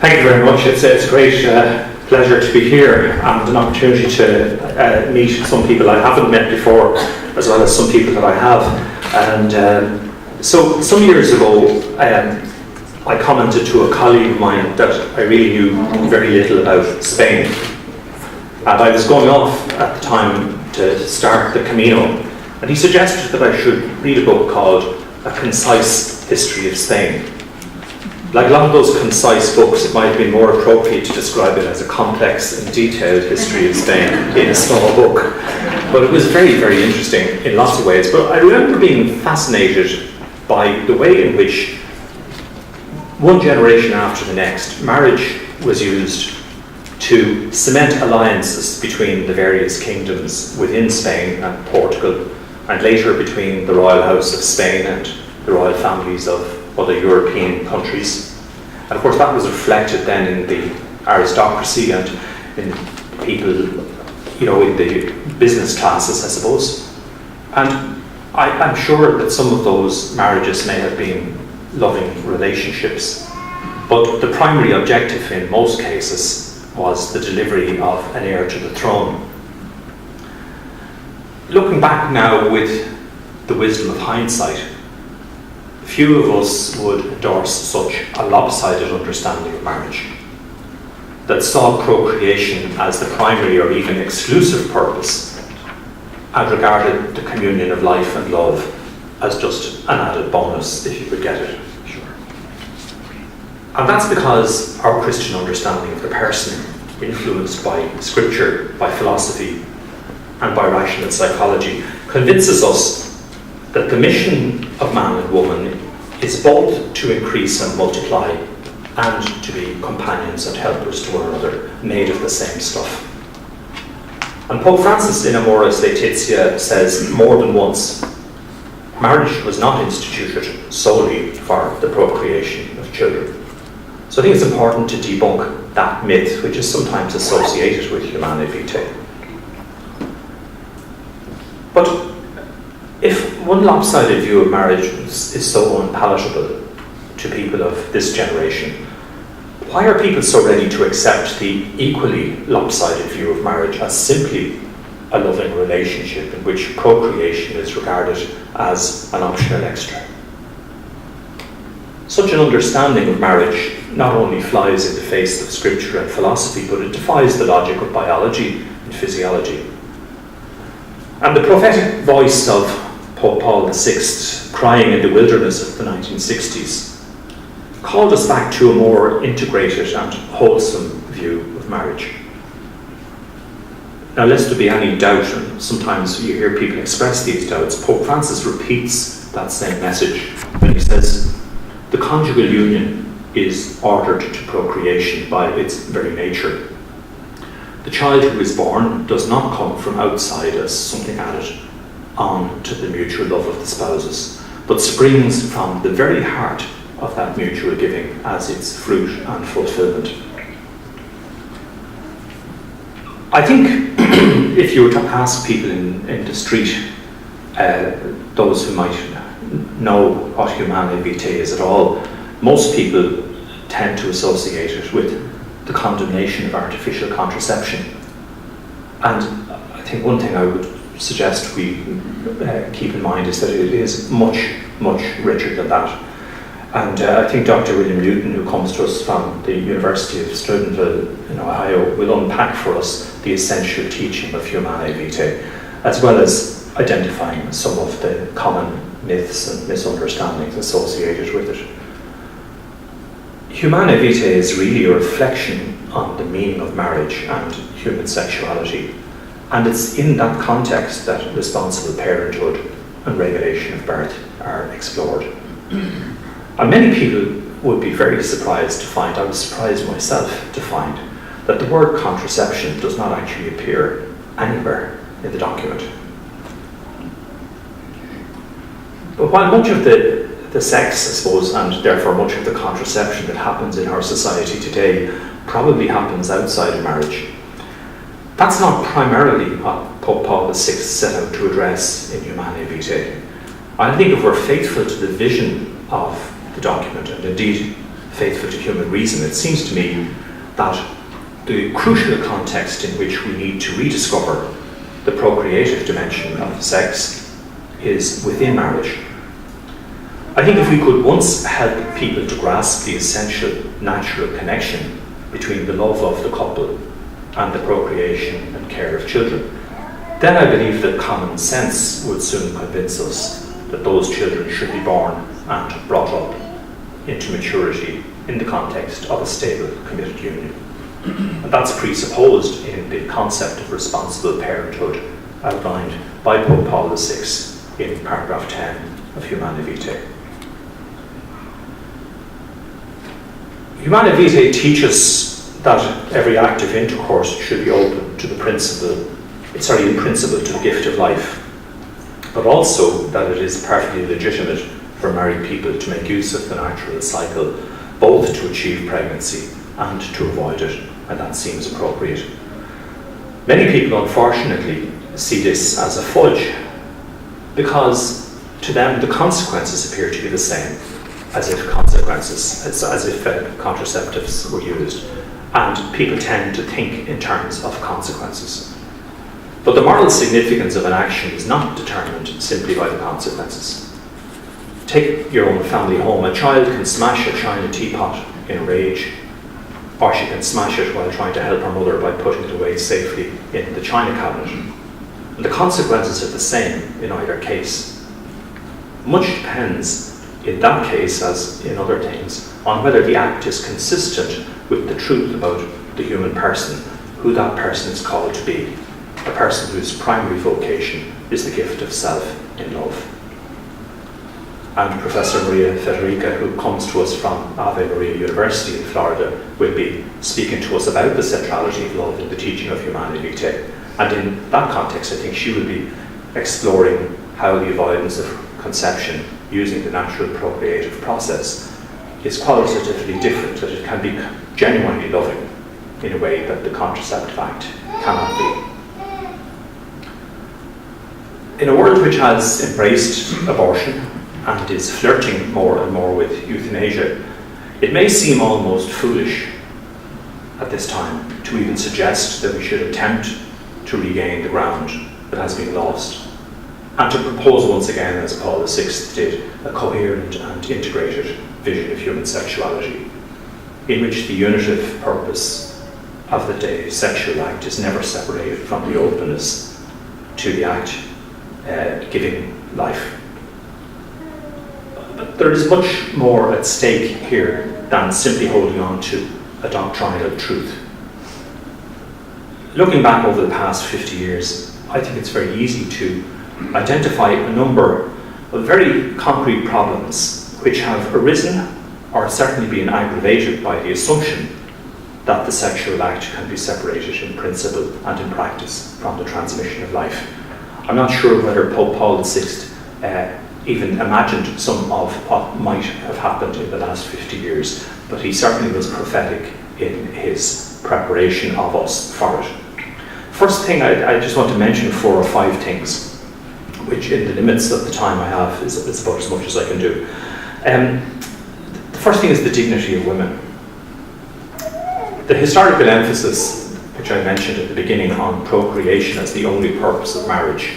Thank you very much. It's a great pleasure to be here and an opportunity to meet some people I haven't met before, as well as some people that I have. And so some years ago, I commented to a colleague of mine that I really knew very little about Spain. And I was going off at the time to start the Camino, and he suggested that I should read a book called A Concise History of Spain. Like a lot of those concise books, it might have been more appropriate to describe it as a complex and detailed history of Spain in a small book. But it was very, very interesting in lots of ways. But I remember being fascinated by the way in which one generation after the next, marriage was used to cement alliances between the various kingdoms within Spain and Portugal, and later between the Royal House of Spain and the royal families of other European countries. And of course that was reflected then in the aristocracy and in people, in the business classes, I suppose. And I'm sure that some of those marriages may have been loving relationships, but the primary objective in most cases was the delivery of an heir to the throne. Looking back now with the wisdom of hindsight, few of us would endorse such a lopsided understanding of marriage that saw procreation as the primary or even exclusive purpose and regarded the communion of life and love as just an added bonus if you could get it. Sure. And that's because our Christian understanding of the person, influenced by scripture, by philosophy, and by rational psychology, convinces us that the mission of man and woman is both to increase and multiply and to be companions and helpers to one another, made of the same stuff. And Pope Francis in Amoris Laetitia says more than once, marriage was not instituted solely for the procreation of children. So I think it's important to debunk that myth, which is sometimes associated with Humanae Vitae. But if one lopsided view of marriage is so unpalatable to people of this generation, why are people so ready to accept the equally lopsided view of marriage as simply a loving relationship in which procreation is regarded as an optional extra? Such an understanding of marriage not only flies in the face of scripture and philosophy, but it defies the logic of biology and physiology. And the prophetic voice of Pope Paul VI, crying in the wilderness of the 1960s, called us back to a more integrated and wholesome view of marriage. Now, lest there be any doubt, and sometimes you hear people express these doubts, Pope Francis repeats that same message when he says, the conjugal union is ordered to procreation by its very nature. The child who is born does not come from outside as something added on to the mutual love of the spouses, but springs from the very heart of that mutual giving as its fruit and fulfillment. I think if you were to ask people in the street, those who might know what Humanae Vitae is at all, most people tend to associate it with the condemnation of artificial contraception. And I think one thing I would suggest we keep in mind is that it is much, much richer than that. And I think Dr. William Newton, who comes to us from the University of Steubenville in Ohio, will unpack for us the essential teaching of Humanae Vitae, as well as identifying some of the common myths and misunderstandings associated with it. Humanae Vitae is really a reflection on the meaning of marriage and human sexuality. And it's in that context that responsible parenthood and regulation of birth are explored. And many people would be very surprised to find, I was surprised myself to find, that the word contraception does not actually appear anywhere in the document. But while much of the sex, I suppose, and therefore much of the contraception that happens in our society today probably happens outside of marriage, that's not primarily what Pope Paul VI set out to address in Humanae Vitae. I think if we're faithful to the vision of the document, and indeed faithful to human reason, it seems to me that the crucial context in which we need to rediscover the procreative dimension of sex is within marriage. I think if we could once help people to grasp the essential natural connection between the love of the couple and the procreation and care of children, then I believe that common sense would soon convince us that those children should be born and brought up into maturity in the context of a stable, committed union. And that's presupposed in the concept of responsible parenthood outlined by Pope Paul VI in paragraph 10 of Humanae Vitae. Humanae Vitae teaches that every act of intercourse should be open to in principle to the gift of life, but also that it is perfectly legitimate for married people to make use of the natural cycle, both to achieve pregnancy and to avoid it, and that seems appropriate. Many people, unfortunately, see this as a fudge, because to them the consequences appear to be the same, as if contraceptives were used, and people tend to think in terms of consequences. But the moral significance of an action is not determined simply by the consequences. Take your own family home. A child can smash a china teapot in a rage, or she can smash it while trying to help her mother by putting it away safely in the china cabinet. And the consequences are the same in either case. Much depends, in that case as in other things, on whether the act is consistent with the truth about the human person, who that person is called to be, a person whose primary vocation is the gift of self in love. And Professor Maria Federica, who comes to us from Ave Maria University in Florida, will be speaking to us about the centrality of love in the teaching of Humanae Vitae. And in that context, I think she will be exploring how the avoidance of conception using the natural procreative process is qualitatively different, that it can be genuinely loving in a way that the contraceptive act cannot be. In a world which has embraced abortion and is flirting more and more with euthanasia, it may seem almost foolish at this time to even suggest that we should attempt to regain the ground that has been lost, and to propose once again, as Paul VI did, a coherent and integrated vision of human sexuality, in which the unitive purpose of the sexual act is never separated from the openness to the act giving life. But there is much more at stake here than simply holding on to a doctrinal truth. Looking back over the past 50 years, I think it's very easy to identify a number of very concrete problems which have arisen or certainly been aggravated by the assumption that the sexual act can be separated in principle and in practice from the transmission of life. I'm not sure whether Pope Paul VI even imagined some of what might have happened in the last 50 years, but he certainly was prophetic in his preparation of us for it. First thing, I just want to mention 4 or 5 things, which in the limits of the time I have is about as much as I can do. The first thing is the dignity of women. The historical emphasis, which I mentioned at the beginning, on procreation as the only purpose of marriage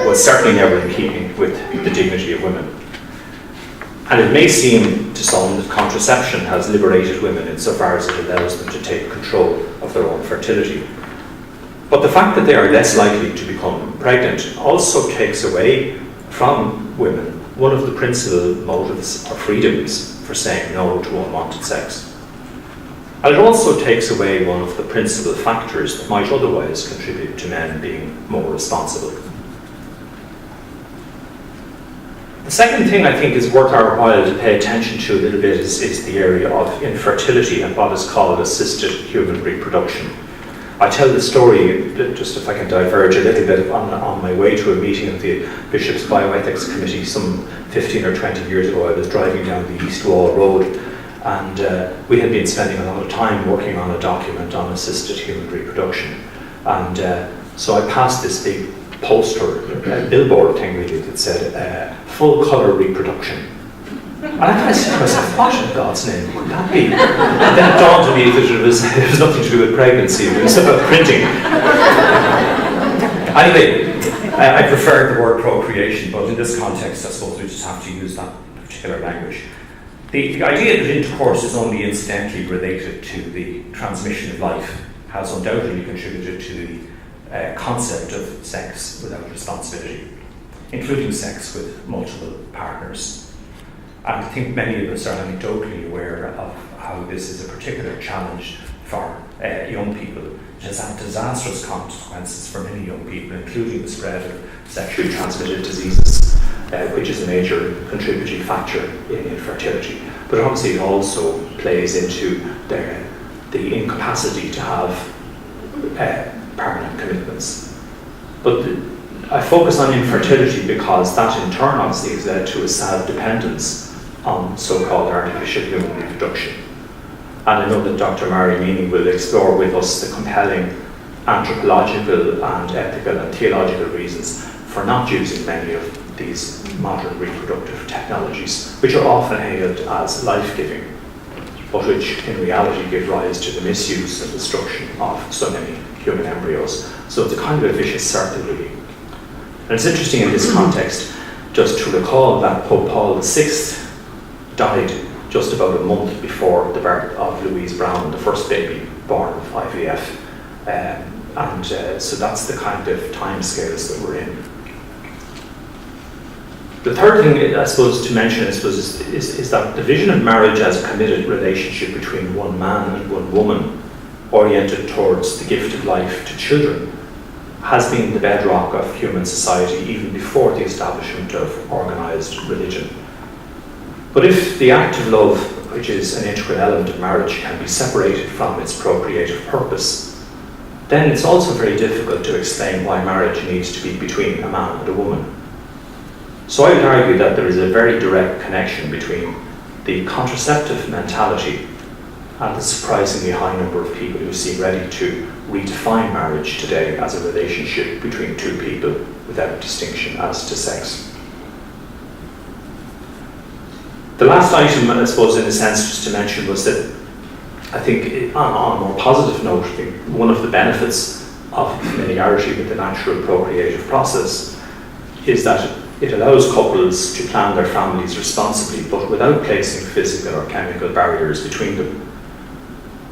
was certainly never in keeping with the dignity of women. And it may seem to some that contraception has liberated women insofar as it allows them to take control of their own fertility. But the fact that they are less likely to become pregnant also takes away from women one of the principal motives or freedoms for saying no to unwanted sex. And it also takes away one of the principal factors that might otherwise contribute to men being more responsible. The second thing I think is worth our while to pay attention to a little bit is the area of infertility and what is called assisted human reproduction. I tell the story, just if I can diverge a little bit, on my way to a meeting of the Bishop's Bioethics Committee some 15 or 20 years ago. I was driving down the East Wall Road, and we had been spending a lot of time working on a document on assisted human reproduction. And so I passed this big poster, a billboard thing really, that said full colour reproduction. And I kind of said to myself, what in God's name would that be? And then it dawned on me that it was nothing to do with pregnancy, it was about printing. Anyway, I prefer the word procreation, but in this context, I suppose we just have to use that particular language. The idea that intercourse is only incidentally related to the transmission of life has undoubtedly contributed to the concept of sex without responsibility, including sex with multiple partners. And I think many of us are anecdotally aware of how this is a particular challenge for young people. It has had disastrous consequences for many young people, including the spread of sexually transmitted diseases, which is a major contributing factor in infertility. But obviously it also plays into the incapacity to have permanent commitments. But I focus on infertility because that in turn obviously has led to a sad dependence on so-called artificial human reproduction. And I know that Dr. Mary Meany will explore with us the compelling anthropological and ethical and theological reasons for not using many of these modern reproductive technologies, which are often hailed as life-giving, but which in reality give rise to the misuse and destruction of so many human embryos. So it's a kind of a vicious circle, really. And it's interesting in this context just to recall that Pope Paul VI died just about a month before the birth of Louise Brown, the first baby born of IVF. So that's the kind of timescales that we're in. The third thing I suppose to mention is that the vision of marriage as a committed relationship between one man and one woman, oriented towards the gift of life to children, has been the bedrock of human society even before the establishment of organised religion. But if the act of love, which is an integral element of marriage, can be separated from its procreative purpose, then it's also very difficult to explain why marriage needs to be between a man and a woman. So I would argue that there is a very direct connection between the contraceptive mentality and the surprisingly high number of people who seem ready to redefine marriage today as a relationship between two people without distinction as to sex. The last item, I suppose, in a sense, just to mention was that I think, on a more positive note, one of the benefits of familiarity with the natural procreative process is that it allows couples to plan their families responsibly, but without placing physical or chemical barriers between them.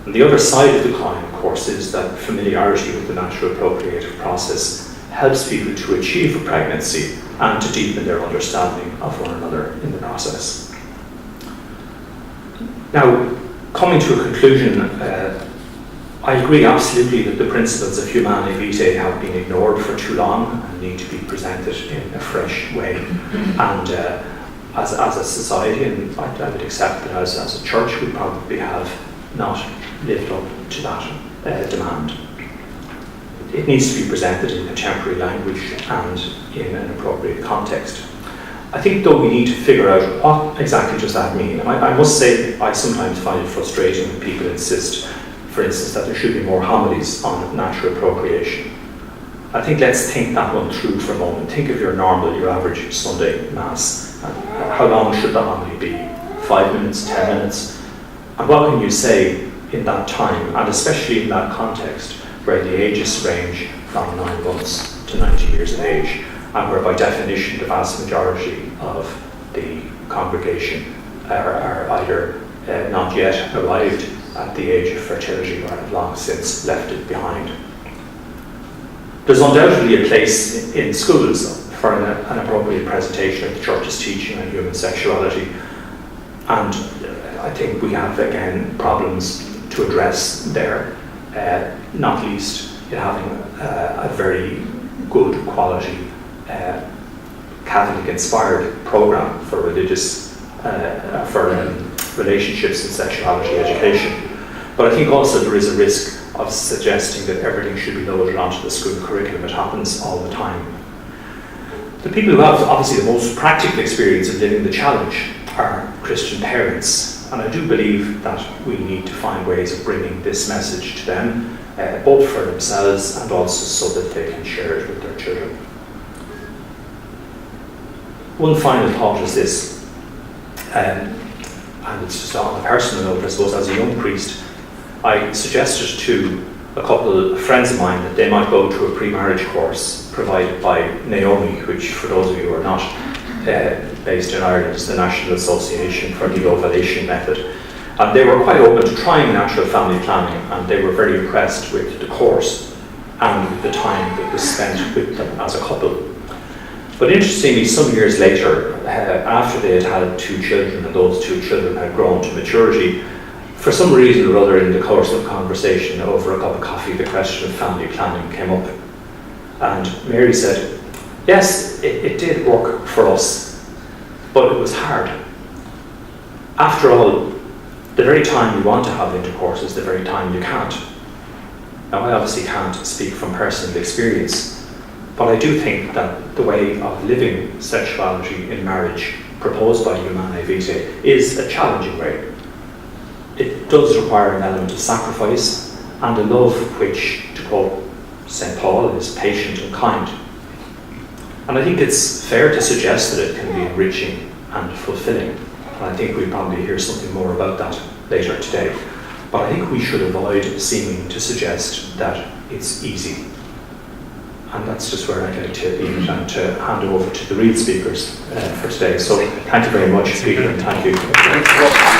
And the other side of the coin, of course, is that familiarity with the natural procreative process helps people to achieve a pregnancy and to deepen their understanding of one another in the process. Now, coming to a conclusion, I agree absolutely that the principles of Humanae Vitae have been ignored for too long and need to be presented in a fresh way. And as a society, and I would accept that as a church, we probably have not lived up to that demand. It needs to be presented in contemporary language and in an appropriate context. I think, though, we need to figure out what exactly does that mean. I must say I sometimes find it frustrating when people insist, for instance, that there should be more homilies on natural procreation. I think let's think that one through for a moment. Think of your average Sunday Mass. How long should the homily be? 5 minutes, 10 minutes? And what can you say in that time, and especially in that context where the ages range from 9 months to 90 years of age, and where by definition the vast majority of the congregation are either not yet arrived at the age of fertility or have long since left it behind. There's undoubtedly a place in schools for an appropriate presentation of the Church's teaching on human sexuality, and I think we have again problems to address there, not least in having a very good quality Catholic-inspired program for relationships and sexuality education. But I think also there is a risk of suggesting that everything should be loaded onto the school curriculum. It happens all the time. The people who have obviously the most practical experience of living the challenge are Christian parents, and I do believe that we need to find ways of bringing this message to them, both for themselves and also so that they can share it with their children. One final thought is this. and it's just on a personal note, I suppose, as a young priest, I suggested to a couple of friends of mine that they might go to a pre-marriage course provided by Naomi, which, for those of you who are not based in Ireland, is the National Association for the Ovulation Method. And they were quite open to trying natural family planning, and they were very impressed with the course and the time that was spent with them as a couple. But interestingly, some years later, after they had had 2 children, and those 2 children had grown to maturity, for some reason or other in the course of conversation over a cup of coffee, the question of family planning came up. And Mary said, yes, it did work for us, but it was hard. After all, the very time you want to have intercourse is the very time you can't. Now, I obviously can't speak from personal experience, but I do think that the way of living sexuality in marriage proposed by Humanae Vitae is a challenging way. It does require an element of sacrifice and a love which, to quote St. Paul, is patient and kind. And I think it's fair to suggest that it can be enriching and fulfilling. And I think we'll probably hear something more about that later today. But I think we should avoid seeming to suggest that it's easy. And that's just where I'd like to leave it and to hand over to the real speakers for today. So thank you very much, Peter, and thank you.